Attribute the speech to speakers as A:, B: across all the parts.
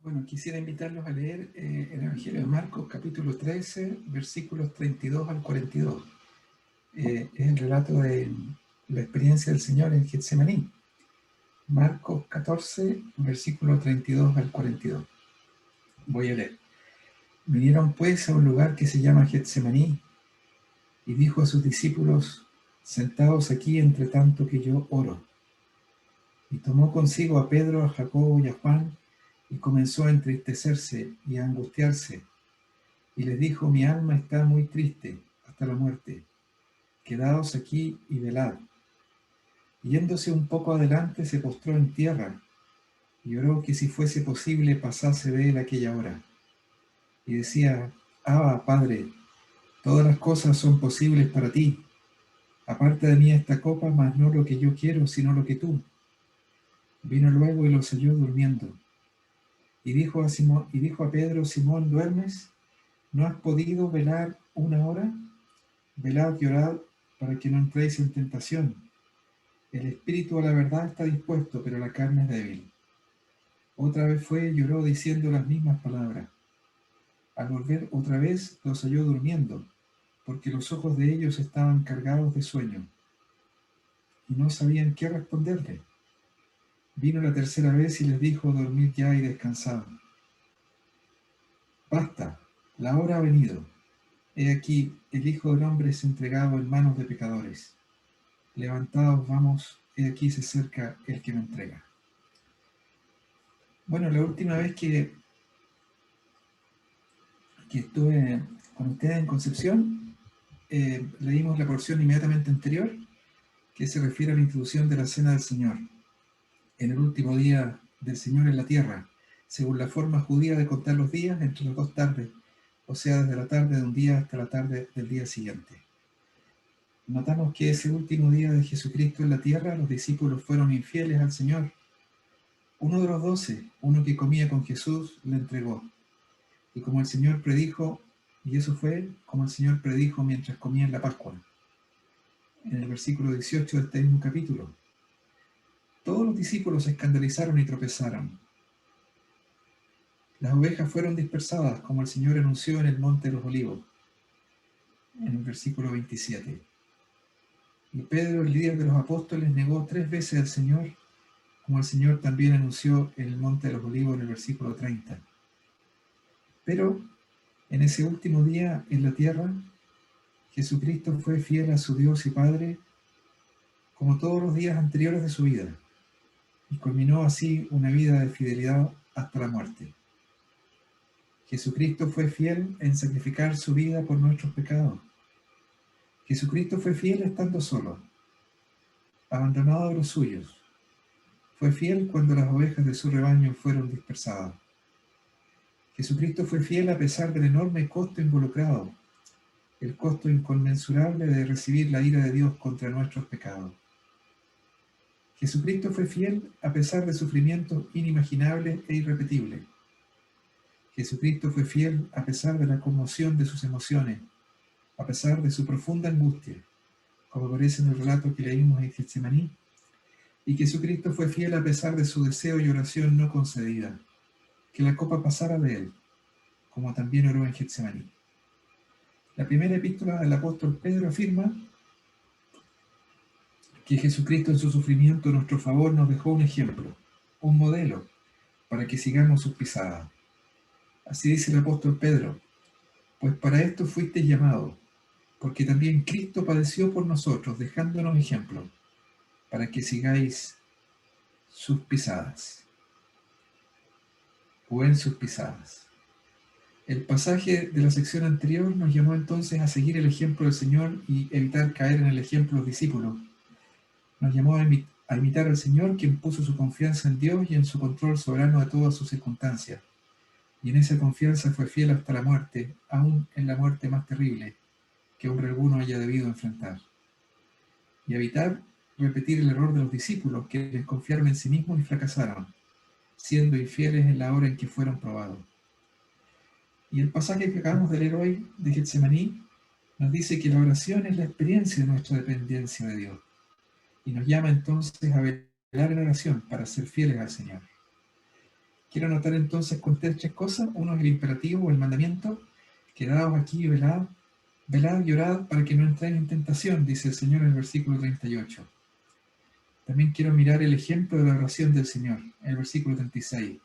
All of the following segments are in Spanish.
A: Bueno, quisiera invitarlos a leer el Evangelio de Marcos, capítulo 13, versículos 32 al 42. Es el relato de la experiencia del Señor en Getsemaní. Marcos 14, versículos 32 al 42. Voy a leer. Vinieron pues a un lugar que se llama Getsemaní, y dijo a sus discípulos: sentaos aquí entre tanto que yo oro. Y tomó consigo a Pedro, a Jacobo y a Juan, y comenzó a entristecerse y a angustiarse. Y les dijo: mi alma está muy triste hasta la muerte. Quedaos aquí y velad. Yéndose un poco adelante, se postró en tierra y oró que si fuese posible pasase de él aquella hora. Y decía: Abba, Padre, todas las cosas son posibles para ti. Aparta de mí esta copa, mas no lo que yo quiero, sino lo que tú. Vino luego y los halló durmiendo. Y dijo a Pedro: Simón, ¿duermes? ¿No has podido velar una hora? Velad y orad para que no entréis en tentación. El espíritu a la verdad está dispuesto, pero la carne es débil. Otra vez fue y lloró diciendo las mismas palabras. Al volver otra vez los halló durmiendo, porque los ojos de ellos estaban cargados de sueño, y no sabían qué responderle. Vino la tercera vez y les dijo: dormid ya y descansad. Basta, la hora ha venido. He aquí, el Hijo del Hombre es entregado en manos de pecadores. Levantaos, vamos, he aquí se acerca el que me entrega. Bueno, la última vez que estuve con ustedes en Concepción, leímos la porción inmediatamente anterior, que se refiere a la introducción de la Cena del Señor, en el último día del Señor en la tierra, según la forma judía de contar los días entre las dos tardes, o sea, desde la tarde de un día hasta la tarde del día siguiente. Notamos que ese último día de Jesucristo en la tierra, los discípulos fueron infieles al Señor. Uno de los 12, uno que comía con Jesús, le entregó. Y como el Señor predijo, y eso fue como el Señor predijo mientras comían la Pascua, en el versículo 18 de este mismo capítulo. Todos los discípulos se escandalizaron y tropezaron. Las ovejas fueron dispersadas, como el Señor anunció en el Monte de los Olivos, en el versículo 27. Y Pedro, el líder de los apóstoles, negó 3 veces al Señor, como el Señor también anunció en el Monte de los Olivos, en el versículo 30. Pero en ese último día en la tierra, Jesucristo fue fiel a su Dios y Padre, como todos los días anteriores de su vida, y culminó así una vida de fidelidad hasta la muerte. Jesucristo fue fiel en sacrificar su vida por nuestros pecados. Jesucristo fue fiel estando solo, abandonado de los suyos. Fue fiel cuando las ovejas de su rebaño fueron dispersadas. Jesucristo fue fiel a pesar del enorme costo involucrado, el costo inconmensurable de recibir la ira de Dios contra nuestros pecados. Jesucristo fue fiel a pesar de sufrimientos inimaginables e irrepetibles. Jesucristo fue fiel a pesar de la conmoción de sus emociones, a pesar de su profunda angustia, como aparece en el relato que leímos en Getsemaní. Y Jesucristo fue fiel a pesar de su deseo y oración no concedida, que la copa pasara de él, como también oró en Getsemaní. La primera epístola del apóstol Pedro afirma que Jesucristo en su sufrimiento a nuestro favor nos dejó un ejemplo, un modelo, para que sigamos sus pisadas. Así dice el apóstol Pedro: pues para esto fuisteis llamados, porque también Cristo padeció por nosotros, dejándonos ejemplo, para que sigáis sus pisadas, o en sus pisadas. El pasaje de la sección anterior nos llamó entonces a seguir el ejemplo del Señor y evitar caer en el ejemplo de los discípulos. Nos llamó a imitar al Señor, quien puso su confianza en Dios y en su control soberano de todas sus circunstancias. Y en esa confianza fue fiel hasta la muerte, aún en la muerte más terrible que hombre alguno haya debido enfrentar. Y evitar repetir el error de los discípulos, que les confiaron en sí mismos y fracasaron, siendo infieles en la hora en que fueron probados. Y el pasaje que acabamos de leer hoy de Getsemaní nos dice que la oración es la experiencia de nuestra dependencia de Dios, y nos llama entonces a velar en oración para ser fieles al Señor. Quiero anotar entonces con ustedes tres cosas. Uno es el imperativo o el mandamiento. Quedaos aquí y velad, velad y orad para que no entréis en tentación, dice el Señor en el versículo 38. También quiero mirar el ejemplo de la oración del Señor, en el versículo 36.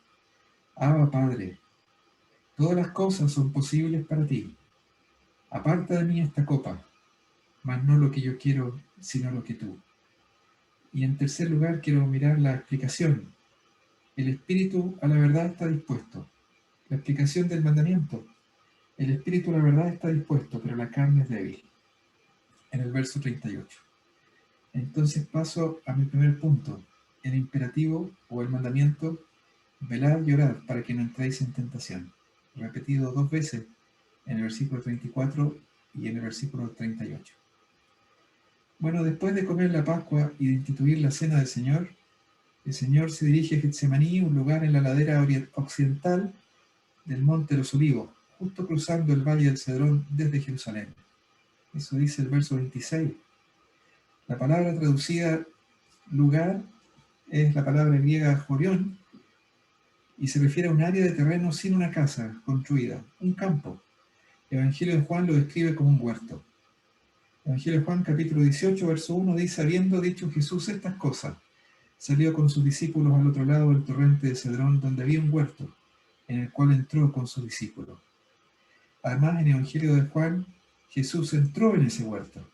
A: Abba, Padre, todas las cosas son posibles para ti. Aparta de mí esta copa, mas no lo que yo quiero, sino lo que tú. Y en tercer lugar, quiero mirar la explicación. El espíritu a la verdad está dispuesto. La explicación del mandamiento. El espíritu a la verdad está dispuesto, pero la carne es débil. En el verso 38. Entonces paso a mi primer punto. El imperativo o el mandamiento, velad y orad para que no entréis en tentación. Repetido 2 veces en el versículo 34 y en el versículo 38. Bueno, después de comer la Pascua y de instituir la cena del Señor, el Señor se dirige a Getsemaní, un lugar en la ladera occidental del Monte de los Olivos, justo cruzando el Valle del Cedrón desde Jerusalén. Eso dice el verso 26. La palabra traducida lugar es la palabra griega jorión y se refiere a un área de terreno sin una casa construida, un campo. El Evangelio de Juan lo describe como un huerto. El Evangelio de Juan, capítulo 18, verso 1, dice: habiendo dicho Jesús estas cosas, salió con sus discípulos al otro lado del torrente de Cedrón, donde había un huerto, en el cual entró con sus discípulos. Además, en el Evangelio de Juan, Jesús entró en ese huerto.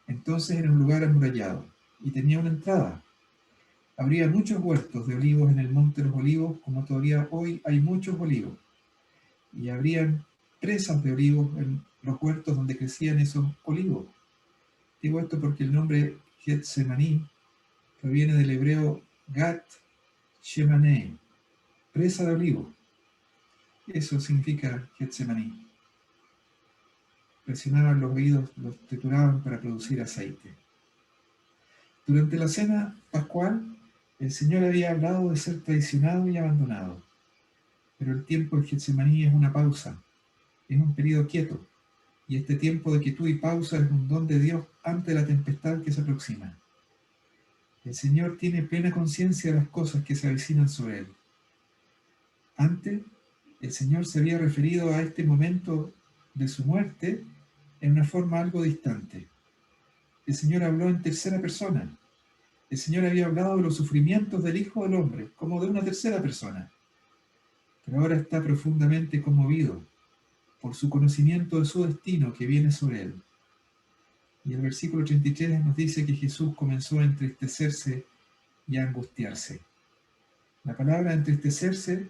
A: Entonces era un lugar amurallado y tenía una entrada. Habría muchos huertos de olivos en el Monte de los Olivos, como todavía hoy hay muchos olivos. Y habrían presas de olivos en los huertos donde crecían esos olivos. Digo esto porque el nombre Getsemaní proviene del hebreo Gat Shemané, presa de olivos. Eso significa Getsemaní. Presionaban los oídos, los trituraban para producir aceite. Durante la cena pascual, el Señor había hablado de ser traicionado y abandonado. Pero el tiempo de Getsemaní es una pausa, es un periodo quieto, y este tiempo de quietud y pausa es un don de Dios ante la tempestad que se aproxima. El Señor tiene plena conciencia de las cosas que se avecinan sobre él. Antes, el Señor se había referido a este momento de su muerte en una forma algo distante. El Señor habló en tercera persona. El Señor había hablado de los sufrimientos del Hijo del Hombre, como de una tercera persona. Pero ahora está profundamente conmovido por su conocimiento de su destino que viene sobre él. Y el versículo 33 nos dice que Jesús comenzó a entristecerse y a angustiarse. La palabra entristecerse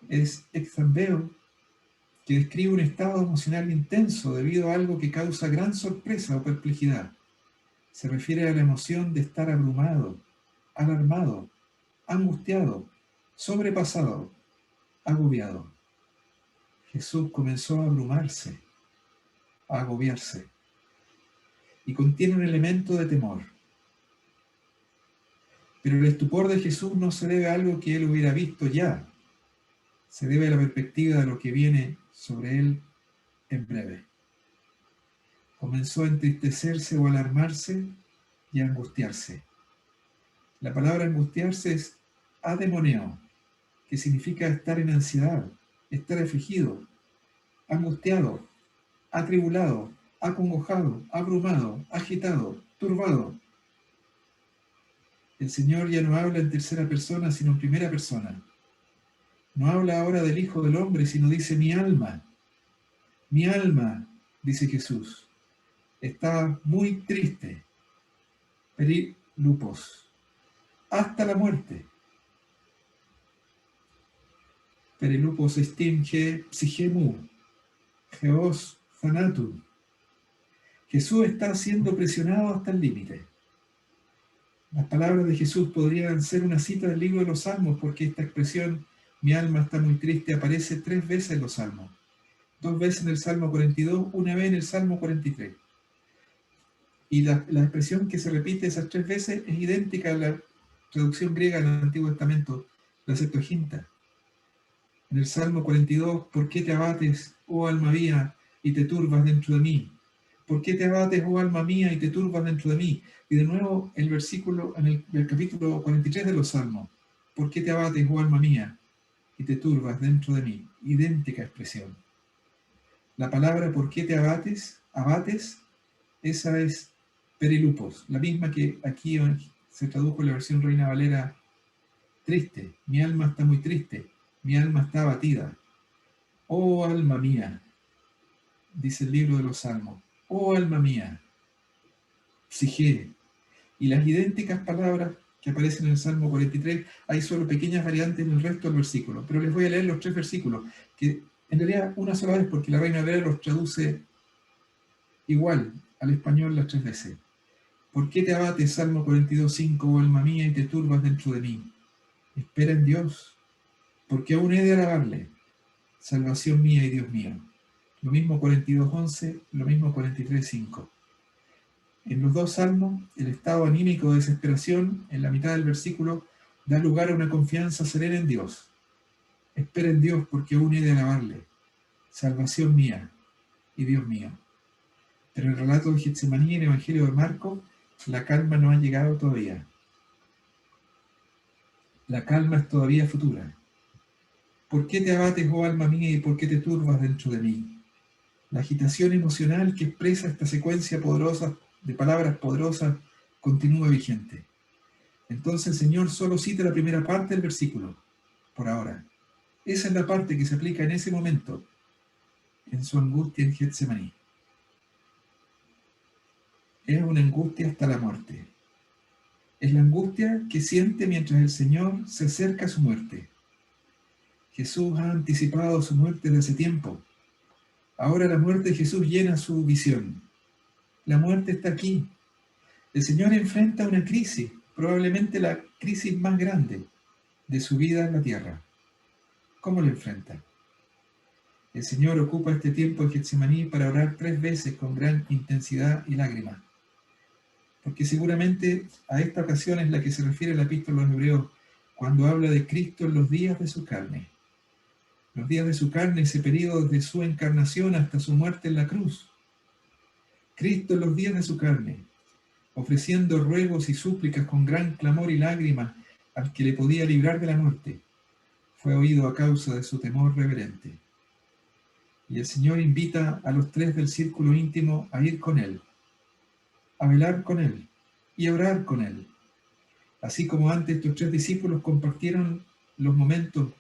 A: es exambeo, que describe un estado emocional intenso debido a algo que causa gran sorpresa o perplejidad. Se refiere a la emoción de estar abrumado, alarmado, angustiado, sobrepasado, agobiado. Jesús comenzó a abrumarse, a agobiarse, y contiene un elemento de temor. Pero el estupor de Jesús no se debe a algo que él hubiera visto ya, se debe a la perspectiva de lo que viene sobre él en breve. Comenzó a entristecerse o alarmarse y a angustiarse. La palabra angustiarse es ademoneo, que significa estar en ansiedad, estar afligido, angustiado, atribulado, acongojado, abrumado, agitado, turbado. El Señor ya no habla en tercera persona, sino en primera persona. No habla ahora del Hijo del Hombre, sino dice mi alma, dice Jesús, está muy triste, perilupos, hasta la muerte. Perilupos estim ge psigemu, geos thanatum. Jesús está siendo presionado hasta el límite. Las palabras de Jesús podrían ser una cita del libro de los Salmos, porque esta expresión, mi alma está muy triste, aparece 3 veces en los Salmos. 2 veces en el Salmo 42, una vez en el Salmo 43. Y la expresión que se repite esas 3 veces es idéntica a la traducción griega del Antiguo Testamento, la Septuaginta. En el Salmo 42, ¿por qué te abates, oh alma mía, y te turbas dentro de mí? ¿Por qué te abates, oh alma mía, y te turbas dentro de mí? Y de nuevo el versículo en el capítulo 43 de los Salmos. ¿Por qué te abates, oh alma mía? y te turbas dentro de mí. Idéntica expresión. La palabra ¿por qué te abates? Esa es perilupos, la misma que aquí se tradujo en la versión Reina Valera, triste. Mi alma está muy triste, mi alma está abatida. Oh alma mía, dice el libro de los Salmos. Oh alma mía, psige. Y las idénticas palabras que aparecen en el Salmo 43, hay solo pequeñas variantes en el resto del versículo, pero les voy a leer los 3 versículos, que en realidad una sola vez, porque la Reina Valera los traduce igual al español las 3 veces. ¿Por qué te abates, Salmo 42:5, oh alma mía, y te turbas dentro de mí? Espera en Dios, porque aún he de alabarle, salvación mía y Dios mío. Lo mismo 42:11, lo mismo 43:5. En los dos salmos, el estado anímico de desesperación, en la mitad del versículo, da lugar a una confianza serena en Dios. Espera en Dios, porque aún he de alabarle, salvación mía y Dios mío. Pero en el relato de Getsemaní, en el Evangelio de Marcos, la calma no ha llegado todavía. La calma es todavía futura. ¿Por qué te abates, oh alma mía, y por qué te turbas dentro de mí? La agitación emocional que expresa esta secuencia poderosa de palabras poderosas continúa vigente. Entonces el Señor solo cita la primera parte del versículo, por ahora. Esa es la parte que se aplica en ese momento, en su angustia en Getsemaní. Es una angustia hasta la muerte. Es la angustia que siente mientras el Señor se acerca a su muerte. Jesús ha anticipado su muerte desde hace tiempo. Ahora la muerte de Jesús llena su visión. La muerte está aquí. El Señor enfrenta una crisis, probablemente la crisis más grande de su vida en la tierra. ¿Cómo lo enfrenta? El Señor ocupa este tiempo en Getsemaní para orar 3 veces con gran intensidad y lágrimas. Porque seguramente a esta ocasión es la que se refiere la epístola a los Hebreos cuando habla de Cristo en los días de su carne. Los días de su carne, ese periodo desde su encarnación hasta su muerte en la cruz. Cristo en los días de su carne, ofreciendo ruegos y súplicas con gran clamor y lágrimas al que le podía librar de la muerte, fue oído a causa de su temor reverente. Y el Señor invita a los 3 del círculo íntimo a ir con Él, a velar con Él y a orar con Él. Así como antes estos 3 discípulos compartieron los momentos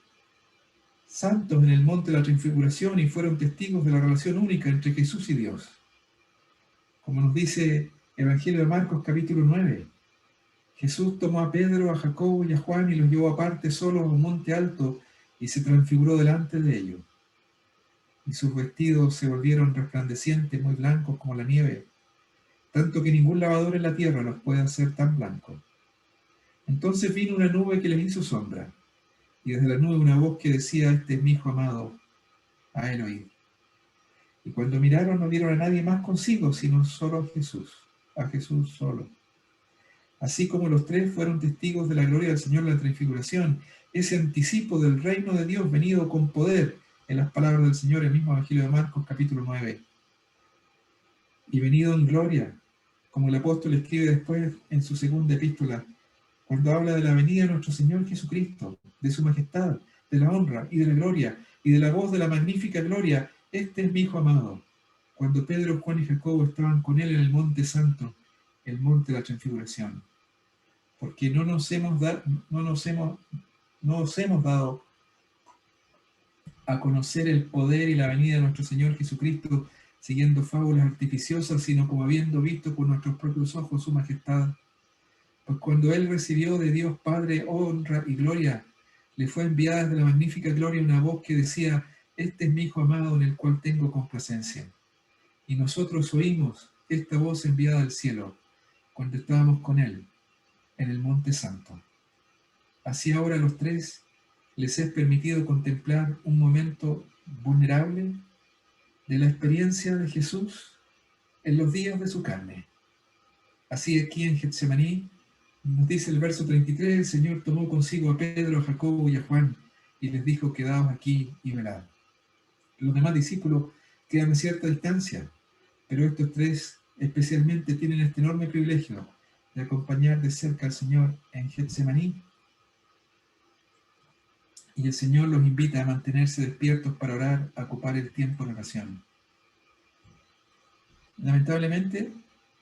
A: santos en el monte de la transfiguración y fueron testigos de la relación única entre Jesús y Dios. Como nos dice Evangelio de Marcos capítulo 9, Jesús tomó a Pedro, a Jacobo y a Juan y los llevó aparte solos a un monte alto y se transfiguró delante de ellos. Y sus vestidos se volvieron resplandecientes, muy blancos como la nieve, tanto que ningún lavador en la tierra los puede hacer tan blancos. Entonces vino una nube que les hizo sombra, y desde la nube una voz que decía: este es mi hijo amado, a él oíd. Y cuando miraron no vieron a nadie más consigo, sino solo a Jesús solo. Así como los 3 fueron testigos de la gloria del Señor en la transfiguración, ese anticipo del reino de Dios venido con poder, en las palabras del Señor, el mismo Evangelio de Marcos capítulo 9. Y venido en gloria, como el apóstol escribe después en su segunda epístola, cuando habla de la venida de nuestro Señor Jesucristo, de su majestad, de la honra y de la gloria, y de la voz de la magnífica gloria: este es mi Hijo amado. Cuando Pedro, Juan y Jacobo estaban con él en el monte santo, el monte de la transfiguración. Porque no nos hemos dado a conocer el poder y la venida de nuestro Señor Jesucristo siguiendo fábulas artificiosas, sino como habiendo visto con nuestros propios ojos su majestad. Pues cuando Él recibió de Dios Padre honra y gloria, le fue enviada desde la magnífica gloria una voz que decía: este es mi Hijo amado en el cual tengo complacencia. Y nosotros oímos esta voz enviada del cielo cuando estábamos con Él en el Monte Santo. Así ahora a los 3 les es permitido contemplar un momento vulnerable de la experiencia de Jesús en los días de su carne. Así aquí en Getsemaní nos dice el verso 33, el Señor tomó consigo a Pedro, a Jacobo y a Juan y les dijo: quedaos aquí y velad. Los demás discípulos quedan a cierta distancia, pero estos 3 especialmente tienen este enorme privilegio de acompañar de cerca al Señor en Getsemaní Y el Señor los invita a mantenerse despiertos para orar, a ocupar el tiempo en oración. Lamentablemente,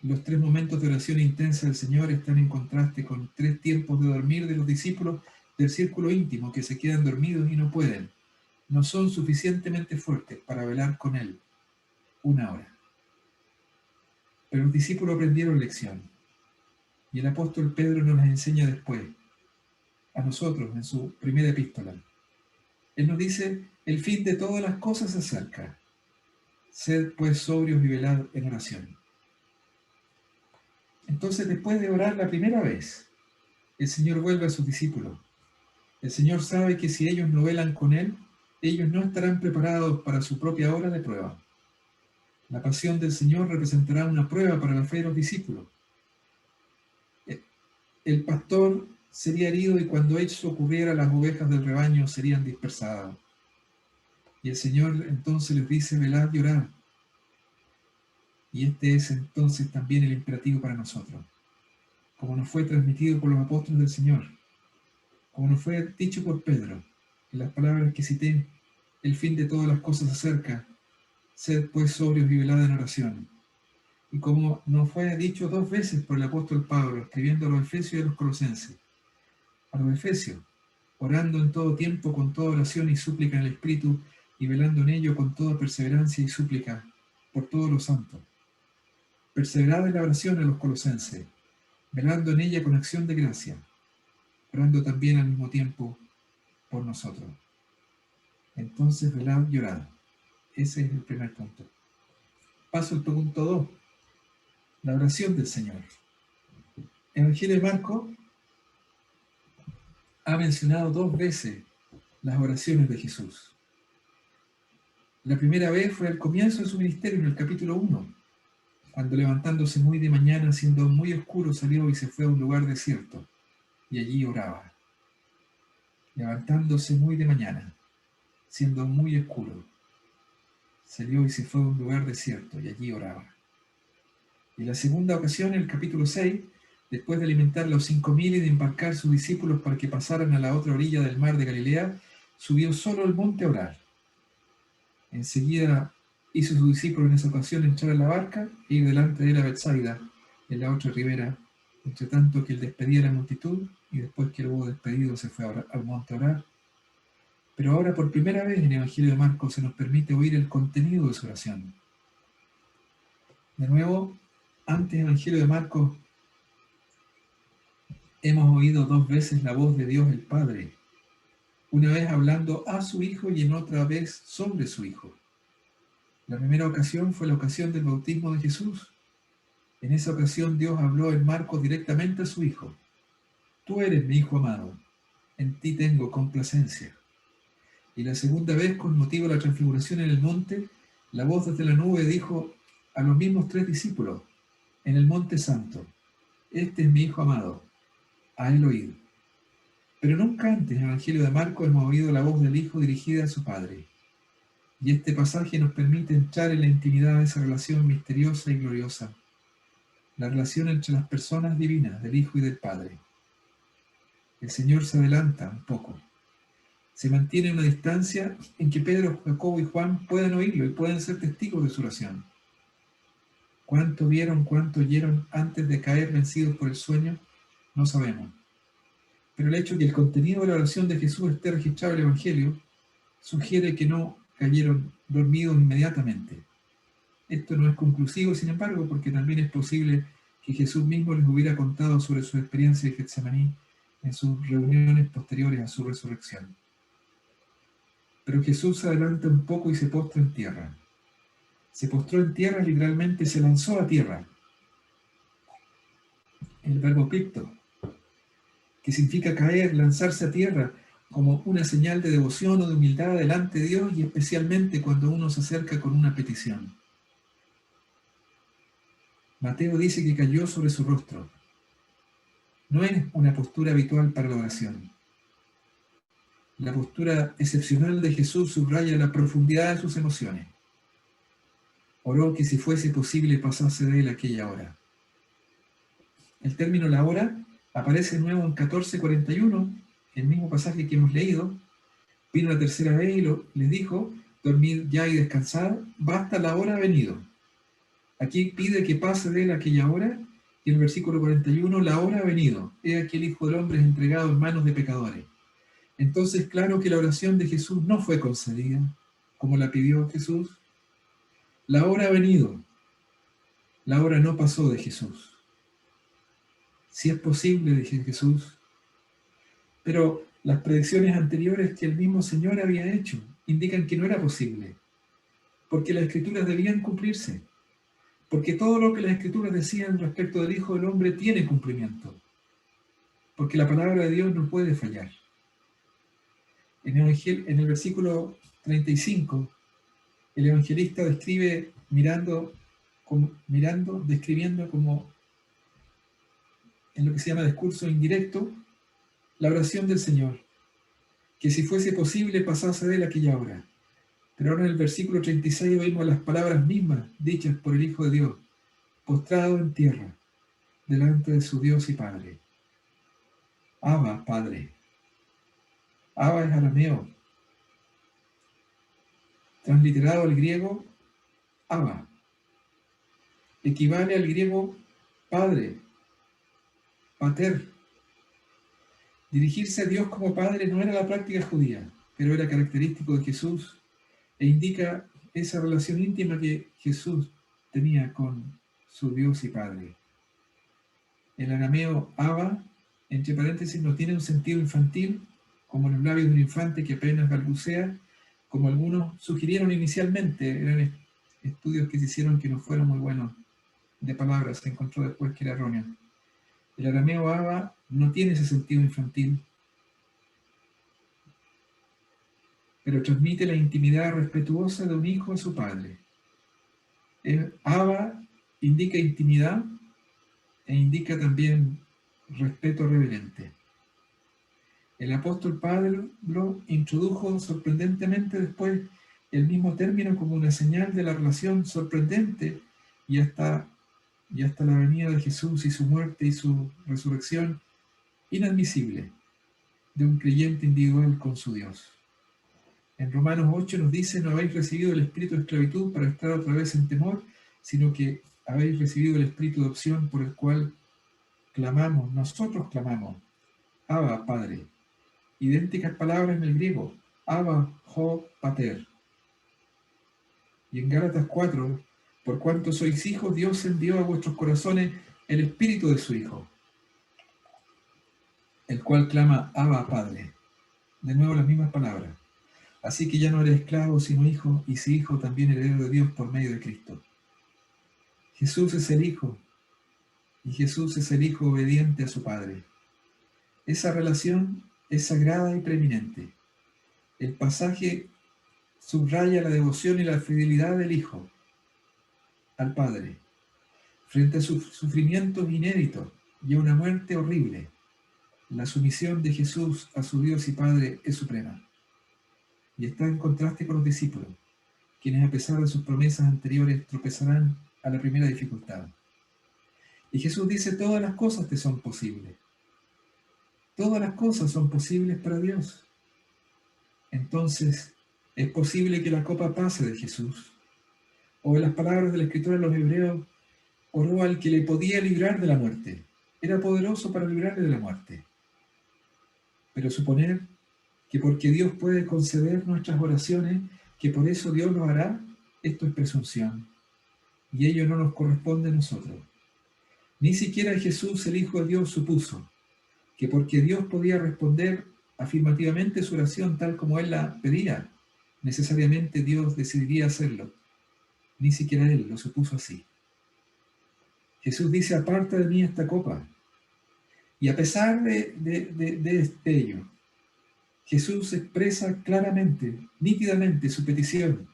A: los 3 momentos de oración intensa del Señor están en contraste con 3 tiempos de dormir de los discípulos del círculo íntimo que se quedan dormidos y no pueden. No son suficientemente fuertes para velar con Él 1 hora. Pero los discípulos aprendieron lección. Y el apóstol Pedro nos las enseña después, a nosotros, en su primera epístola. Él nos dice, el fin de todas las cosas se acerca. Sed pues sobrios y velad en oración. Entonces, después de orar la primera vez, el Señor vuelve a sus discípulos. El Señor sabe que si ellos no velan con Él, ellos no estarán preparados para su propia hora de prueba. La pasión del Señor representará una prueba para la fe de los discípulos. El pastor sería herido y cuando eso ocurriera, las ovejas del rebaño serían dispersadas. Y el Señor entonces les dice, velad y orad. Y este es entonces también el imperativo para nosotros, como nos fue transmitido por los apóstoles del Señor, como nos fue dicho por Pedro, en las palabras que cité, el fin de todas las cosas se acerca, sed pues sobrios y velad en oración. Y como nos fue dicho 2 veces por el apóstol Pablo, escribiendo a los Efesios y a los Colosenses, a los Efesios, orando en todo tiempo con toda oración y súplica en el Espíritu, y velando en ello con toda perseverancia y súplica por todos los santos. Perseverad en la oración a los Colosenses, velando en ella con acción de gracia, orando también al mismo tiempo por nosotros. Entonces velad y orad. Ese es el primer punto. Paso al punto 2, la oración del Señor. El Evangelio de Marcos ha mencionado 2 veces las oraciones de Jesús. La primera vez fue al comienzo de su ministerio, en el capítulo 1, cuando levantándose muy de mañana, siendo muy oscuro, salió y se fue a un lugar desierto, y allí oraba. Levantándose muy de mañana, siendo muy oscuro, salió y se fue a un lugar desierto, y allí oraba. Y la segunda ocasión, en el capítulo 6, después de alimentar a los 5.000 y de embarcar sus discípulos para que pasaran a la otra orilla del mar de Galilea, subió solo al monte a orar. Enseguida hizo su discípulo en esa ocasión entrar a la barca e ir delante de él a Betsaida, en la otra ribera, entre tanto que él despedía a la multitud, y después que lo hubo despedido se fue al monte a orar. Pero ahora por primera vez en el Evangelio de Marcos se nos permite oír el contenido de su oración. De nuevo, antes en el Evangelio de Marcos hemos oído 2 veces la voz de Dios el Padre, una vez hablando a su Hijo y en otra vez sobre su Hijo. La primera ocasión fue la ocasión del bautismo de Jesús. En esa ocasión Dios habló en Marcos directamente a su Hijo. Tú eres mi Hijo amado, en ti tengo complacencia. Y la segunda vez, con motivo de la transfiguración en el monte, la voz desde la nube dijo a los mismos 3 discípulos, en el monte santo, este es mi Hijo amado, a él oíd. Pero nunca antes en el Evangelio de Marcos hemos oído la voz del Hijo dirigida a su Padre. Y este pasaje nos permite entrar en la intimidad de esa relación misteriosa y gloriosa, la relación entre las personas divinas del Hijo y del Padre. El Señor se adelanta un poco. Se mantiene una distancia en que Pedro, Jacobo y Juan puedan oírlo y puedan ser testigos de su oración. ¿Cuánto vieron, cuánto oyeron antes de caer vencidos por el sueño? No sabemos. Pero el hecho de que el contenido de la oración de Jesús esté registrado en el Evangelio sugiere que no cayeron dormidos inmediatamente. Esto no es conclusivo, sin embargo, porque también es posible que Jesús mismo les hubiera contado sobre su experiencia de Getsemaní en sus reuniones posteriores a su resurrección. Pero Jesús se adelanta un poco y se postra en tierra. Se postró en tierra, literalmente se lanzó a tierra. El verbo picto, que significa caer, lanzarse a tierra, como una señal de devoción o de humildad delante de Dios, y especialmente cuando uno se acerca con una petición. Mateo dice que cayó sobre su rostro. No es una postura habitual para la oración. La postura excepcional de Jesús subraya la profundidad de sus emociones. Oró que si fuese posible pasase de él aquella hora. El término la hora aparece de nuevo en 14:41, el mismo pasaje que hemos leído, Vino la tercera vez y les dijo: dormid ya y descansad, basta, la hora ha venido. Aquí pide que pase de él aquella hora, y en el versículo 41, la hora ha venido, he aquí el Hijo del Hombre es entregado en manos de pecadores. Entonces, claro que la oración de Jesús no fue concedida como la pidió Jesús. La hora ha venido, la hora no pasó de Jesús. Si es posible, dije Jesús, pero las predicciones anteriores que el mismo Señor había hecho indican que no era posible, porque las Escrituras debían cumplirse, porque todo lo que las Escrituras decían respecto del Hijo del Hombre tiene cumplimiento, porque la palabra de Dios no puede fallar. En el versículo 35, el evangelista describe describiendo como en lo que se llama discurso indirecto, la oración del Señor, que si fuese posible pasase de él aquella hora. Pero ahora en el versículo 36 oímos las palabras mismas dichas por el Hijo de Dios, postrado en tierra, delante de su Dios y Padre. Abba, Padre. Abba es arameo, transliterado al griego, Abba. Equivale al griego Padre, Pater. Dirigirse a Dios como Padre no era la práctica judía, pero era característico de Jesús e indica esa relación íntima que Jesús tenía con su Dios y Padre. El arameo Abba, entre paréntesis, no tiene un sentido infantil, como en los labios de un infante que apenas balbucea, como algunos sugirieron inicialmente. Eran estudios que se hicieron que no fueron muy buenos de palabras, se encontró después que era erróneo. El arameo Abba no tiene ese sentido infantil, pero transmite la intimidad respetuosa de un hijo a su padre. Abba indica intimidad e indica también respeto reverente. El apóstol Pablo introdujo sorprendentemente después el mismo término como una señal de la relación sorprendente y hasta la venida de Jesús y su muerte y su resurrección inadmisible de un creyente individual con su Dios. En Romanos 8 nos dice: no habéis recibido el espíritu de esclavitud para estar otra vez en temor, sino que habéis recibido el espíritu de adopción por el cual nosotros clamamos, Abba, Padre. Idénticas palabras en el griego, Abba, Jo, Pater. Y en Gálatas 4, por cuanto sois hijos, Dios envió a vuestros corazones el espíritu de su Hijo, el cual clama, Abba, Padre. De nuevo las mismas palabras. Así que ya no eres esclavo, sino hijo, y si hijo, también heredero de Dios por medio de Cristo. Jesús es el Hijo, y Jesús es el Hijo obediente a su Padre. Esa relación es sagrada y preeminente. El pasaje subraya la devoción y la fidelidad del Hijo al Padre frente a sus sufrimientos inéditos y a una muerte horrible. La sumisión de Jesús a su Dios y Padre es suprema y está en contraste con los discípulos, quienes a pesar de sus promesas anteriores tropezarán a la primera dificultad. Y Jesús dice: todas las cosas te son posibles. Todas las cosas son posibles para Dios. Entonces, ¿es posible que la copa pase de Jesús? O en las palabras de la escritura de los Hebreos, oró al que le podía librar de la muerte. Era poderoso para librarle de la muerte. Pero suponer que porque Dios puede conceder nuestras oraciones, que por eso Dios lo hará, esto es presunción. Y ello no nos corresponde a nosotros. Ni siquiera Jesús, el Hijo de Dios, supuso que porque Dios podía responder afirmativamente su oración tal como Él la pedía, necesariamente Dios decidiría hacerlo. Ni siquiera Él lo supuso así. Jesús dice: aparta de mí esta copa. Y a pesar de ello, Jesús expresa claramente, nítidamente su petición: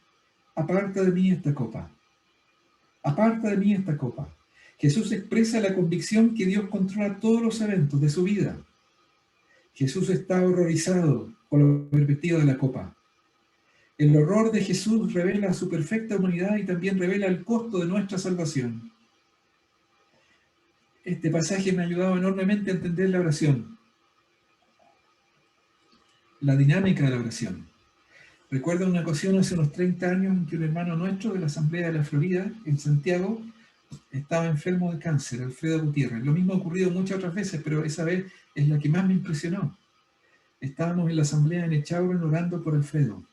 A: aparta de mí esta copa. Aparta de mí esta copa. Jesús expresa la convicción que Dios controla todos los eventos de su vida. Jesús está horrorizado por la perspectiva de la copa. El horror de Jesús revela su perfecta humanidad y también revela el costo de nuestra salvación. Este pasaje me ha ayudado enormemente a entender la oración, la dinámica de la oración. Recuerdo una ocasión hace unos 30 años en que un hermano nuestro de la Asamblea de la Florida, en Santiago, estaba enfermo de cáncer, Alfredo Gutiérrez. Lo mismo ha ocurrido muchas otras veces, pero esa vez es la que más me impresionó. Estábamos en la asamblea en Echaurren orando por Alfredo.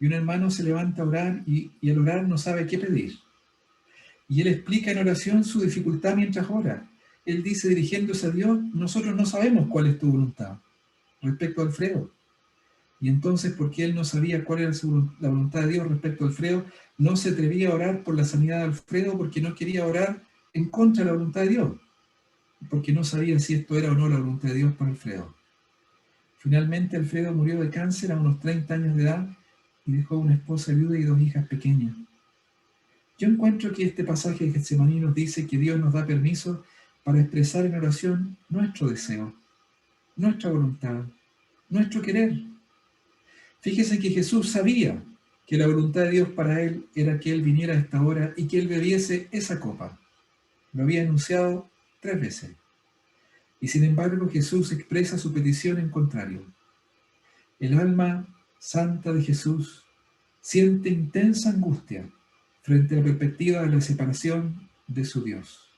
A: Y un hermano se levanta a orar y al orar no sabe qué pedir. Y él explica en oración su dificultad mientras ora. Él dice, dirigiéndose a Dios, nosotros no sabemos cuál es tu voluntad respecto a Alfredo. Y entonces, porque él no sabía cuál era la voluntad de Dios respecto a Alfredo, no se atrevía a orar por la sanidad de Alfredo porque no quería orar en contra de la voluntad de Dios, porque no sabía si esto era o no la voluntad de Dios para Alfredo. Finalmente, Alfredo murió de cáncer a unos 30 años de edad y dejó una esposa viuda y 2 hijas pequeñas. Yo encuentro que este pasaje de Getsemaní nos dice que Dios nos da permiso para expresar en oración nuestro deseo, nuestra voluntad, nuestro querer. Fíjese que Jesús sabía que la voluntad de Dios para él era que él viniera a esta hora y que él bebiese esa copa. Lo había anunciado 3 veces. Y sin embargo Jesús expresa su petición en contrario. El alma santa de Jesús siente intensa angustia frente a la perspectiva de la separación de su Dios.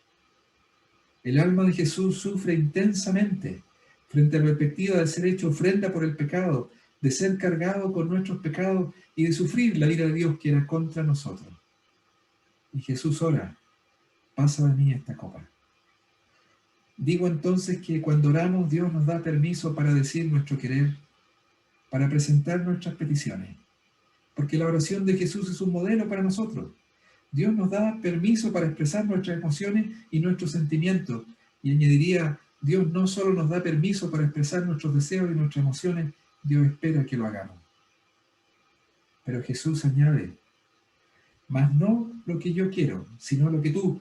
A: El alma de Jesús sufre intensamente frente a la perspectiva de ser hecho ofrenda por el pecado, de ser cargado con nuestros pecados y de sufrir la ira de Dios que era contra nosotros. Y Jesús ora, pasa de mí esta copa. Digo entonces que cuando oramos, Dios nos da permiso para decir nuestro querer, para presentar nuestras peticiones, porque la oración de Jesús es un modelo para nosotros. Dios nos da permiso para expresar nuestras emociones y nuestros sentimientos, y añadiría, Dios no solo nos da permiso para expresar nuestros deseos y nuestras emociones, Dios espera que lo hagamos. Pero Jesús añade, mas no lo que yo quiero, sino lo que tú.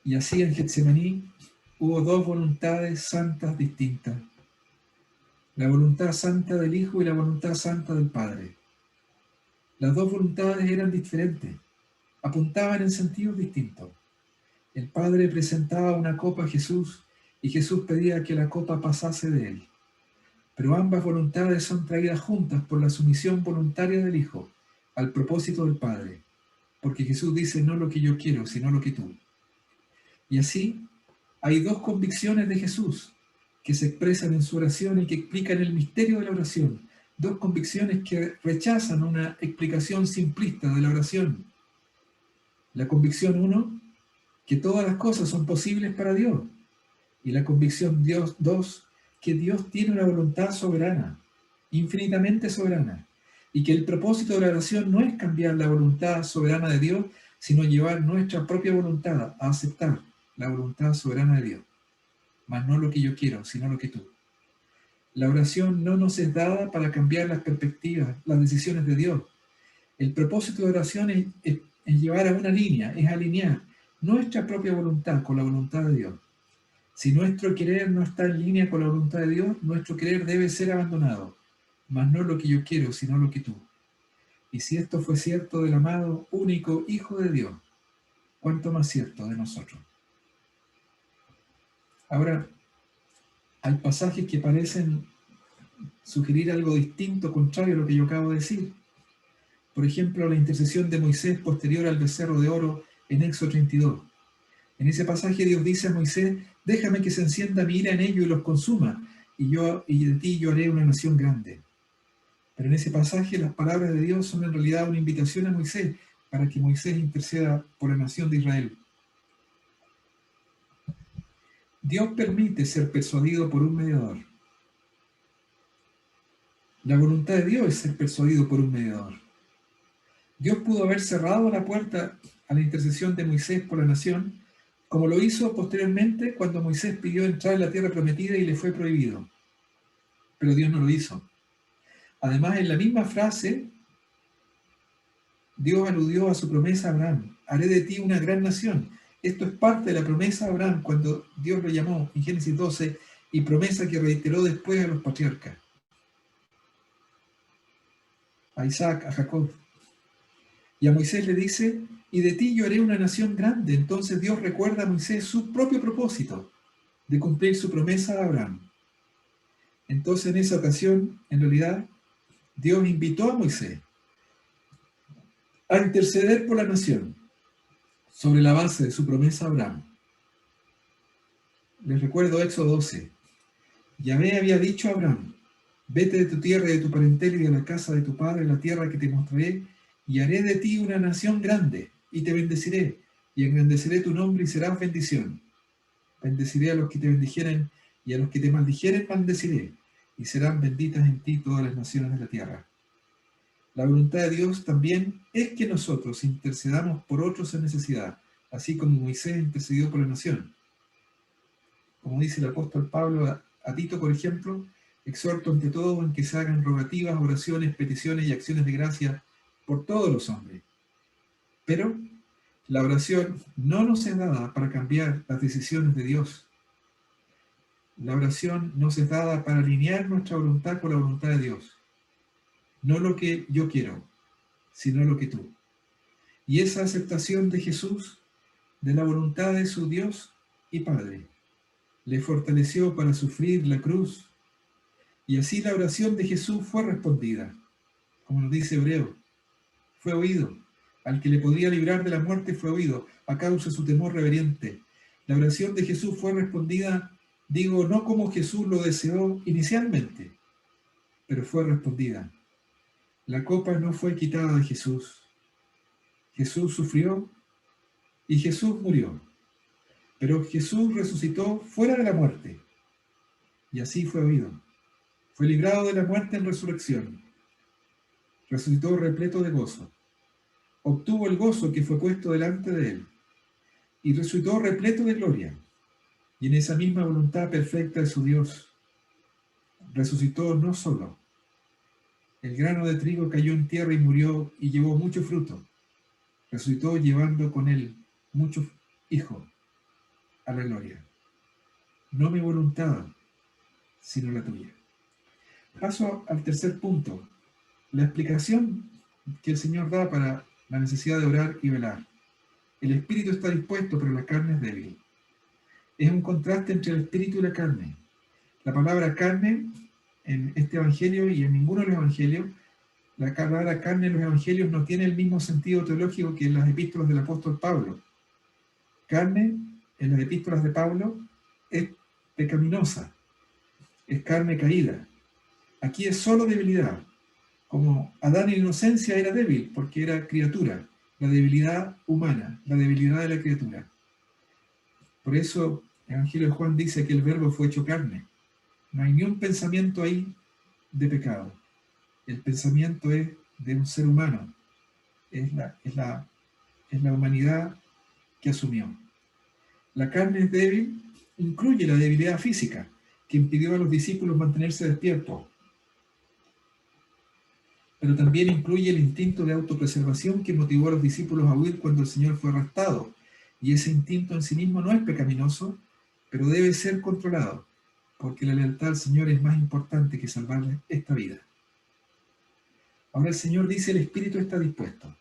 A: Y así en Getsemaní hubo 2 voluntades santas distintas. La voluntad santa del Hijo y la voluntad santa del Padre. Las 2 voluntades eran diferentes, apuntaban en sentidos distintos. El Padre presentaba una copa a Jesús y Jesús pedía que la copa pasase de él. Pero ambas voluntades son traídas juntas por la sumisión voluntaria del Hijo al propósito del Padre, porque Jesús dice no lo que yo quiero, sino lo que tú. Y así hay 2 convicciones de Jesús que se expresan en su oración y que explican el misterio de la oración. 2 convicciones que rechazan una explicación simplista de la oración. La convicción 1, que todas las cosas son posibles para Dios. Y la convicción 2, que Dios tiene una voluntad soberana, infinitamente soberana. Y que el propósito de la oración no es cambiar la voluntad soberana de Dios, sino llevar nuestra propia voluntad a aceptar la voluntad soberana de Dios. Mas no lo que yo quiero, sino lo que tú. La oración no nos es dada para cambiar las perspectivas, las decisiones de Dios. El propósito de la oración es llevar a una línea, es alinear nuestra propia voluntad con la voluntad de Dios. Si nuestro querer no está en línea con la voluntad de Dios, nuestro querer debe ser abandonado. Mas no lo que yo quiero, sino lo que tú. Y si esto fue cierto del amado, único Hijo de Dios, ¿cuánto más cierto de nosotros? Ahora, hay pasajes que parecen sugerir algo distinto, contrario a lo que yo acabo de decir. Por ejemplo, la intercesión de Moisés posterior al becerro de oro en Éxodo 32. En ese pasaje Dios dice a Moisés, déjame que se encienda mi ira en ellos y los consuma, y de ti yo haré una nación grande. Pero en ese pasaje las palabras de Dios son en realidad una invitación a Moisés para que Moisés interceda por la nación de Israel. Dios permite ser persuadido por un mediador. La voluntad de Dios es ser persuadido por un mediador. Dios pudo haber cerrado la puerta a la intercesión de Moisés por la nación, como lo hizo posteriormente cuando Moisés pidió entrar en la tierra prometida y le fue prohibido. Pero Dios no lo hizo. Además, en la misma frase, Dios aludió a su promesa a Abraham, haré de ti una gran nación. Esto es parte de la promesa a Abraham cuando Dios lo llamó en Génesis 12 y promesa que reiteró después a los patriarcas, a Isaac, a Jacob. Y a Moisés le dice, y de ti yo haré una nación grande. Entonces Dios recuerda a Moisés su propio propósito de cumplir su promesa a Abraham. Entonces en esa ocasión, en realidad, Dios invitó a Moisés a interceder por la nación sobre la base de su promesa a Abraham. Les recuerdo Éxodo 12. Yahvé había dicho a Abraham: vete de tu tierra y de tu parentela y de la casa de tu padre, la tierra que te mostraré, y haré de ti una nación grande, y te bendeciré, y engrandeceré tu nombre y serás bendición. Bendeciré a los que te bendijeren, y a los que te maldijeren maldeciré, y serán benditas en ti todas las naciones de la tierra. La voluntad de Dios también es que nosotros intercedamos por otros en necesidad, así como Moisés intercedió por la nación. Como dice el apóstol Pablo a Tito, por ejemplo: exhorto ante todo en que se hagan rogativas, oraciones, peticiones y acciones de gracia por todos los hombres. Pero la oración no nos es dada para cambiar las decisiones de Dios. La oración nos es dada para alinear nuestra voluntad con la voluntad de Dios. No lo que yo quiero, sino lo que tú. Y esa aceptación de Jesús, de la voluntad de su Dios y Padre, le fortaleció para sufrir la cruz. Y así la oración de Jesús fue respondida. Como nos dice Hebreo, fue oído. Al que le podía librar de la muerte fue oído, a causa de su temor reverente. La oración de Jesús fue respondida, digo, no como Jesús lo deseó inicialmente, pero fue respondida. La copa no fue quitada de Jesús. Jesús sufrió y Jesús murió. Pero Jesús resucitó fuera de la muerte. Y así fue oído. Fue librado de la muerte en resurrección. Resucitó repleto de gozo. Obtuvo el gozo que fue puesto delante de él. Y resucitó repleto de gloria. Y en esa misma voluntad perfecta de su Dios, resucitó no solo. El grano de trigo cayó en tierra y murió y llevó mucho fruto. Resucitó llevando con él muchos hijos a la gloria. No mi voluntad, sino la tuya. Paso al tercer punto. La explicación que el Señor da para la necesidad de orar y velar. El espíritu está dispuesto, pero la carne es débil. Es un contraste entre el espíritu y la carne. La palabra carne en este evangelio y en ninguno de los evangelios, la palabra carne en los evangelios no tiene el mismo sentido teológico que en las epístolas del apóstol Pablo. Carne en las epístolas de Pablo es pecaminosa, es carne caída. Aquí es solo debilidad. Como Adán en inocencia era débil porque era criatura, la debilidad humana, la debilidad de la criatura. Por eso el Evangelio de Juan dice que el verbo fue hecho carne. No hay ni un pensamiento ahí de pecado. El pensamiento es de un ser humano. Es la humanidad que asumió. La carne es débil, incluye la debilidad física, que impidió a los discípulos mantenerse despiertos. Pero también incluye el instinto de autopreservación que motivó a los discípulos a huir cuando el Señor fue arrestado. Y ese instinto en sí mismo no es pecaminoso, pero debe ser controlado, porque la lealtad al Señor es más importante que salvarle esta vida. Ahora el Señor dice: el Espíritu está dispuesto.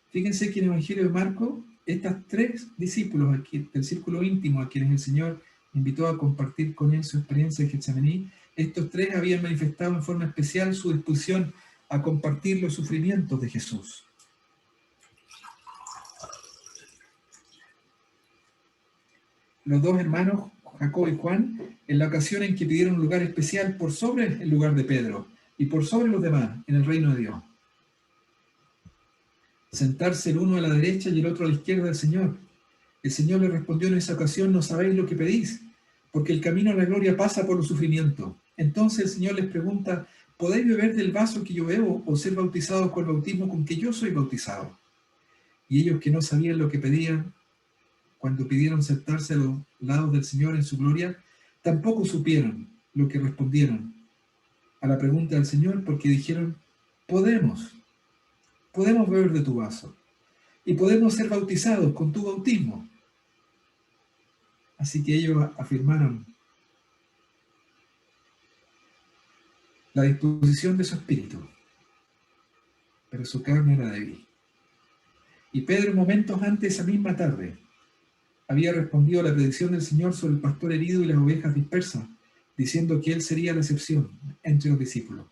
A: Fíjense que en el Evangelio de Marcos, estas tres discípulos aquí, del círculo íntimo a quienes el Señor invitó a compartir con él su experiencia en Getsemaní, estos tres habían manifestado en forma especial su disposición a compartir los sufrimientos de Jesús. Los dos hermanos, Jacobo y Juan, en la ocasión en que pidieron un lugar especial por sobre el lugar de Pedro y por sobre los demás en el reino de Dios. Sentarse el uno a la derecha y el otro a la izquierda del Señor. El Señor le respondió en esa ocasión: no sabéis lo que pedís, porque el camino a la gloria pasa por los sufrimientos. Entonces el Señor les pregunta: ¿podéis beber del vaso que yo bebo o ser bautizados con el bautismo con que yo soy bautizado? Y ellos, que no sabían lo que pedían, cuando pidieron sentarse a los lados del Señor en su gloria, tampoco supieron lo que respondieron a la pregunta del Señor, porque dijeron: podemos beber de tu vaso y podemos ser bautizados con tu bautismo. Así que ellos afirmaron la disposición de su espíritu, pero su carne era débil. Y Pedro, momentos antes, esa misma tarde, había respondido a la predicción del Señor sobre el pastor herido y las ovejas dispersas, diciendo que él sería la excepción entre los discípulos.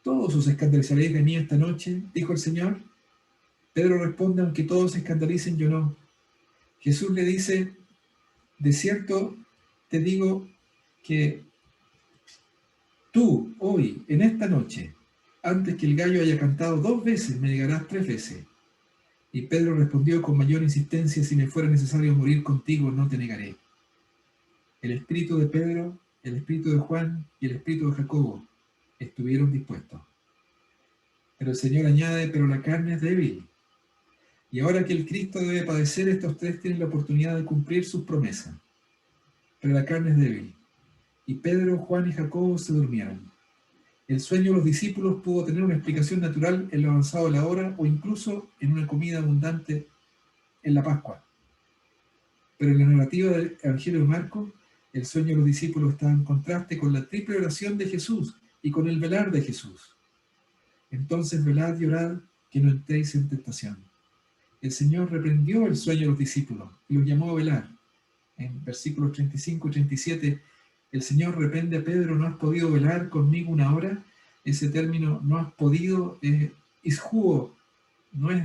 A: ¿Todos os escandalizaréis de mí esta noche?, dijo el Señor. Pedro responde: aunque todos se escandalicen, yo no. Jesús le dice: de cierto te digo que tú, hoy, en esta noche, antes que el gallo haya cantado 2 veces, me negarás 3 veces. Y Pedro respondió con mayor insistencia: si me fuera necesario morir contigo, no te negaré. El espíritu de Pedro, el espíritu de Juan y el espíritu de Jacobo estuvieron dispuestos. Pero el Señor añade: pero la carne es débil. Y ahora que el Cristo debe padecer, estos 3 tienen la oportunidad de cumplir sus promesas. Pero la carne es débil. Y Pedro, Juan y Jacobo se durmieron. El sueño de los discípulos pudo tener una explicación natural en lo avanzado de la hora o incluso en una comida abundante en la Pascua. Pero en la narrativa del Evangelio de Marcos, el sueño de los discípulos está en contraste con la triple oración de Jesús y con el velar de Jesús. Entonces velad y orad, que no entréis en tentación. El Señor reprendió el sueño de los discípulos y los llamó a velar. En versículos 35 y 37, el Señor reprende a Pedro: ¿no has podido velar conmigo 1 hora? Ese término, no has podido, es isjuo, no es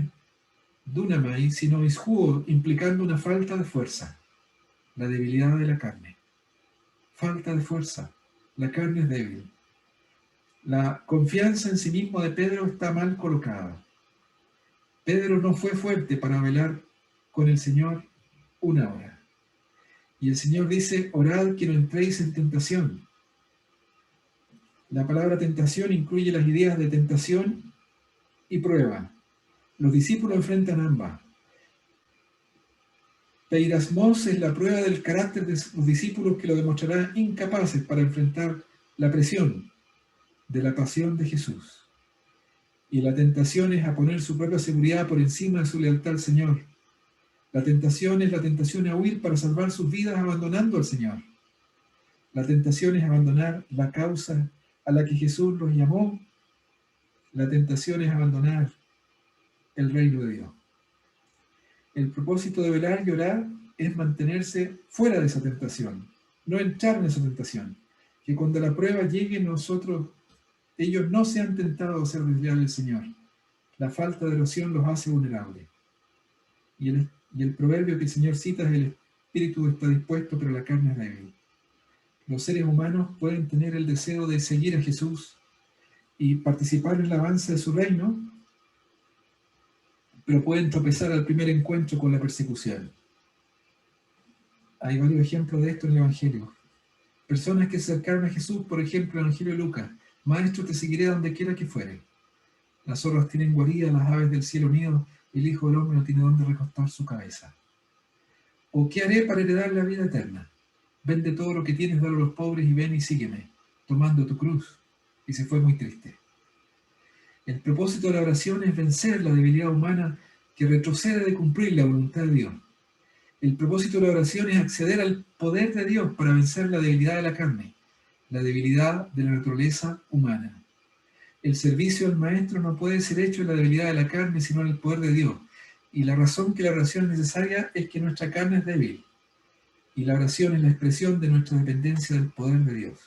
A: dunamai, sino isjuo, implicando una falta de fuerza, la debilidad de la carne. Falta de fuerza, la carne es débil. La confianza en sí mismo de Pedro está mal colocada. Pedro no fue fuerte para velar con el Señor 1 hora. Y el Señor dice: orad que no entréis en tentación. La palabra tentación incluye las ideas de tentación y prueba. Los discípulos enfrentan ambas. Peirasmos es la prueba del carácter de los discípulos que lo demostrará incapaces para enfrentar la presión de la pasión de Jesús. Y la tentación es a poner su propia seguridad por encima de su lealtad al Señor. La tentación es la tentación a huir para salvar sus vidas abandonando al Señor. La tentación es abandonar la causa a la que Jesús los llamó. La tentación es abandonar el reino de Dios. El propósito de velar y orar es mantenerse fuera de esa tentación, no entrar en esa tentación. Que cuando la prueba llegue, ellos no sean tentados a ser desleales al Señor. La falta de oración los hace vulnerables. Y el proverbio que el Señor cita es: el espíritu está dispuesto, pero la carne es débil. Los seres humanos pueden tener el deseo de seguir a Jesús y participar en el avance de su reino, pero pueden tropezar al primer encuentro con la persecución. Hay varios ejemplos de esto en el Evangelio. Personas que se acercaron a Jesús, por ejemplo, en el Evangelio de Lucas: Maestro, te seguiré donde quiera que fuere. Las zorras tienen guarida, las aves del cielo nido, y el Hijo del Hombre no tiene dónde recostar su cabeza. ¿O qué haré para heredar la vida eterna? Vende todo lo que tienes, dalo a los pobres y ven y sígueme, tomando tu cruz. Y se fue muy triste. El propósito de la oración es vencer la debilidad humana que retrocede de cumplir la voluntad de Dios. El propósito de la oración es acceder al poder de Dios para vencer la debilidad de la carne, la debilidad de la naturaleza humana. El servicio al Maestro no puede ser hecho en la debilidad de la carne, sino en el poder de Dios. Y la razón que la oración es necesaria es que nuestra carne es débil. Y la oración es la expresión de nuestra dependencia del poder de Dios.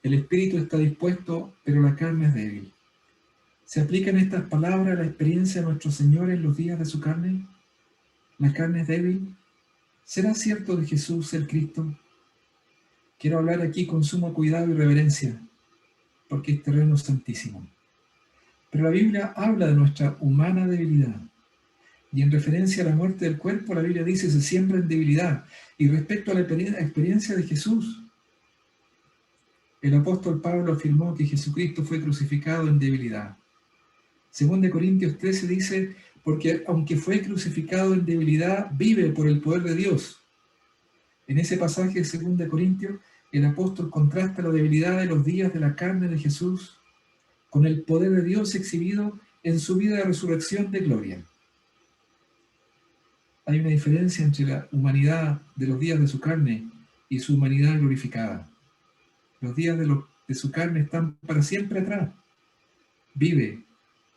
A: El espíritu está dispuesto, pero la carne es débil. ¿Se aplican estas palabras a la experiencia de nuestro Señor en los días de su carne? ¿La carne es débil? ¿Será cierto de Jesús el Cristo? Quiero hablar aquí con sumo cuidado y reverencia, porque es terreno santísimo. Pero la Biblia habla de nuestra humana debilidad. Y en referencia a la muerte del cuerpo, la Biblia dice: se siembra en debilidad. Y respecto a la experiencia de Jesús, el apóstol Pablo afirmó que Jesucristo fue crucificado en debilidad. 2 Corintios 13 dice: porque aunque fue crucificado en debilidad, vive por el poder de Dios. En ese pasaje de 2 Corintios, el apóstol contrasta la debilidad de los días de la carne de Jesús con el poder de Dios exhibido en su vida de resurrección de gloria. Hay una diferencia entre la humanidad de los días de su carne y su humanidad glorificada. Los días de su carne están para siempre atrás. Vive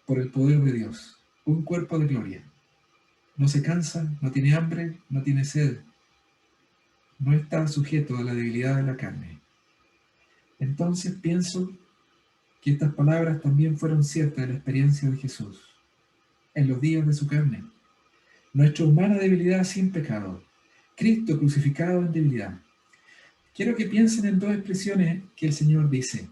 A: por el poder de Dios, un cuerpo de gloria. No se cansa, no tiene hambre, no tiene sed. No está sujeto a la debilidad de la carne. Entonces pienso que estas palabras también fueron ciertas en la experiencia de Jesús, en los días de su carne. Nuestra humana debilidad sin pecado, Cristo crucificado en debilidad. Quiero que piensen en dos expresiones que el Señor dice.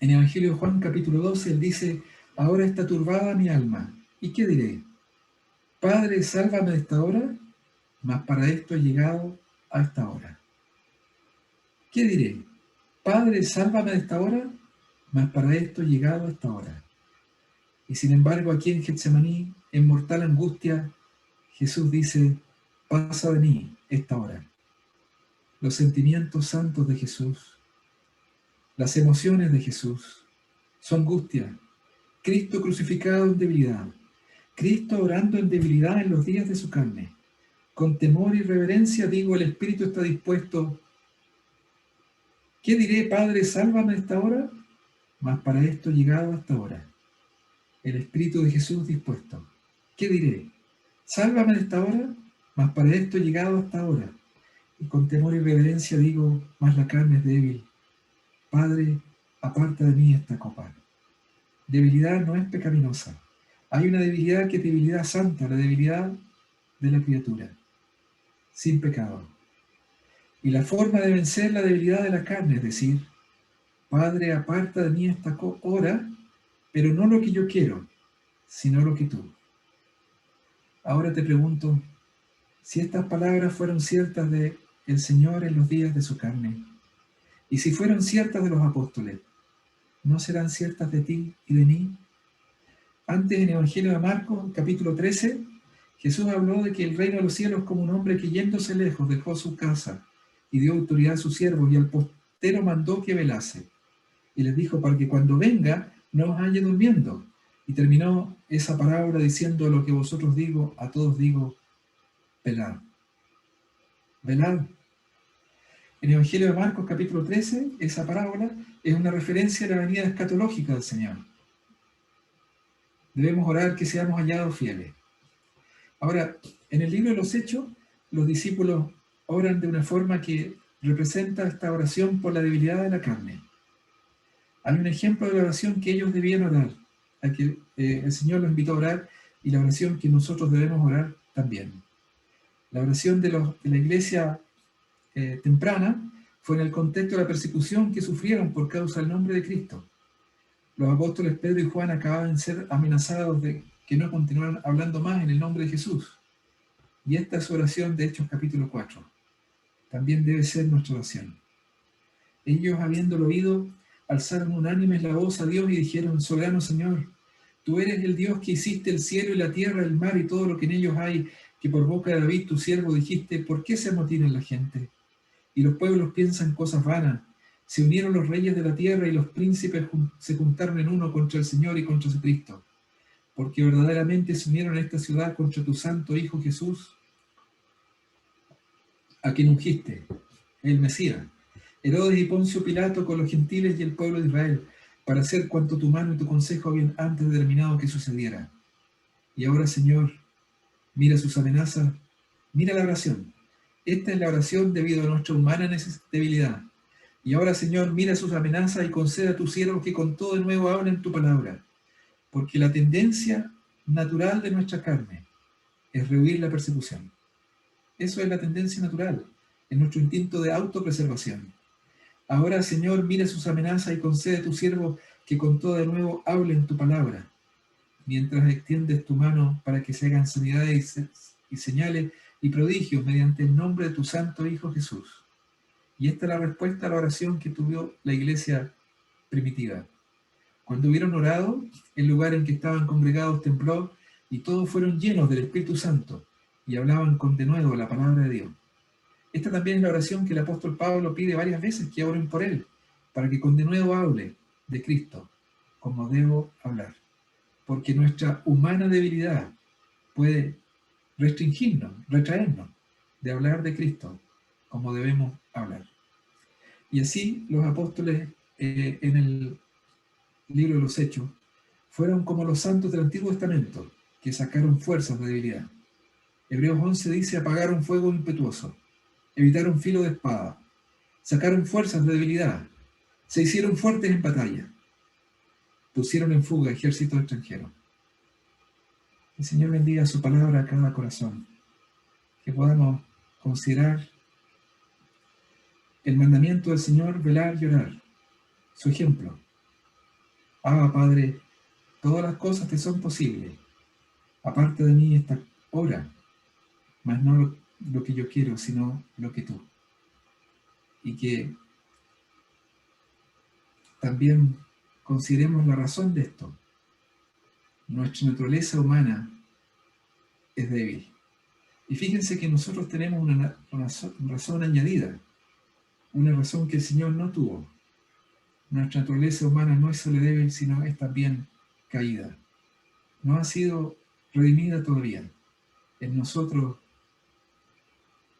A: En el Evangelio de Juan capítulo 12, Él dice: ahora está turbada mi alma. ¿Y qué diré? Padre, sálvame de esta hora, mas para esto he llegado a esta hora. ¿Qué diré? Padre, sálvame de esta hora, mas para esto he llegado a esta hora. Y sin embargo, aquí en Getsemaní, en mortal angustia, Jesús dice: pasa de mí esta hora. Los sentimientos santos de Jesús, las emociones de Jesús, su angustia, Cristo crucificado en debilidad, Cristo orando en debilidad en los días de su carne. Con temor y reverencia digo, el Espíritu está dispuesto. ¿Qué diré, Padre, sálvame de esta hora? Mas para esto he llegado hasta ahora. El Espíritu de Jesús dispuesto. ¿Qué diré? Sálvame de esta hora, mas para esto he llegado hasta ahora. Y con temor y reverencia digo, mas la carne es débil. Padre, aparta de mí esta copa. Debilidad no es pecaminosa. Hay una debilidad que es debilidad santa, la debilidad de la criatura, sin pecado. Y la forma de vencer la debilidad de la carne es decir: Padre, aparta de mí esta hora, pero no lo que yo quiero, sino lo que tú. Ahora te pregunto, si estas palabras fueron ciertas de el Señor en los días de su carne, y si fueron ciertas de los apóstoles, ¿no serán ciertas de ti y de mí? Antes, en el Evangelio de Marcos, capítulo 13, Jesús habló de que el reino de los cielos es como un hombre que, yéndose lejos, dejó su casa y dio autoridad a sus siervos, y al postero mandó que velase. Y les dijo, para que cuando venga no os halle durmiendo. Y terminó esa parábola diciendo: lo que vosotros digo, a todos digo, velad. Velad. En el Evangelio de Marcos, capítulo 13, esa parábola es una referencia a la venida escatológica del Señor. Debemos orar que seamos hallados fieles. Ahora, en el libro de los Hechos, los discípulos oran de una forma que representa esta oración por la debilidad de la carne. Hay un ejemplo de la oración que ellos debían orar, a que el Señor los invitó a orar, y la oración que nosotros debemos orar también. La oración de la iglesia temprana fue en el contexto de la persecución que sufrieron por causa del nombre de Cristo. Los apóstoles Pedro y Juan acababan de ser amenazados de que no continuaran hablando más en el nombre de Jesús. Y esta es su oración de Hechos capítulo 4. También debe ser nuestra oración. Ellos, habiéndolo oído, alzaron unánimes la voz a Dios y dijeron: soberano Señor, tú eres el Dios que hiciste el cielo y la tierra, el mar y todo lo que en ellos hay, que por boca de David tu siervo dijiste: ¿por qué se amotinan la gente? Y los pueblos piensan cosas vanas. Se unieron los reyes de la tierra y los príncipes se juntaron en uno contra el Señor y contra su Cristo. Porque verdaderamente se unieron a esta ciudad contra tu santo Hijo Jesús, a quien ungiste, el Mesías. Herodes y Poncio Pilato con los gentiles y el pueblo de Israel, para hacer cuanto tu mano y tu consejo habían antes determinado que sucediera. Y ahora, Señor, mira sus amenazas, mira la oración. Esta es la oración debido a nuestra humana debilidad. Y ahora, Señor, mira sus amenazas y concede a tus siervos que con todo de nuevo hablen tu palabra. Porque la tendencia natural de nuestra carne es rehuir la persecución. Eso es la tendencia natural, es nuestro instinto de autopreservación. Ahora, Señor, mira sus amenazas y concede a tus siervos que con todo de nuevo hablen tu palabra, mientras extiendes tu mano para que se hagan sanidades y señales y prodigios mediante el nombre de tu santo Hijo Jesús. Y esta es la respuesta a la oración que tuvo la iglesia primitiva. Cuando hubieron orado, el lugar en que estaban congregados tembló y todos fueron llenos del Espíritu Santo y hablaban con denuedo la palabra de Dios. Esta también es la oración que el apóstol Pablo pide varias veces que oren por él, para que con denuedo hable de Cristo, como debo hablar. Porque nuestra humana debilidad puede restringirnos, retraernos de hablar de Cristo, como debemos hablar. Y así los apóstoles en el libro de los Hechos fueron como los santos del Antiguo Testamento, que sacaron fuerzas de debilidad. Hebreos 11 dice: apagaron fuego impetuoso, evitaron filo de espada, sacaron fuerzas de debilidad, Se hicieron fuertes en batalla, pusieron en fuga ejércitos extranjeros. El Señor bendiga su palabra a cada corazón, que podamos considerar el mandamiento del Señor, velar y orar, su ejemplo. Padre, todas las cosas te son posibles. Aparte de mí esta hora, mas no lo que yo quiero, sino lo que tú. Y que también consideremos la razón de esto. Nuestra naturaleza humana es débil. Y fíjense que nosotros tenemos una razón añadida, una razón que el Señor no tuvo. Nuestra naturaleza humana no es solo débil, sino es también caída. No ha sido redimida todavía. En nosotros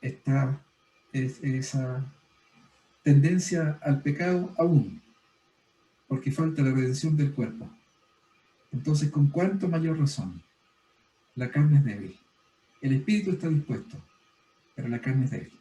A: está esa tendencia al pecado aún, porque falta la redención del cuerpo. Entonces, ¿con cuánto mayor razón? La carne es débil. El espíritu está dispuesto, pero la carne es débil.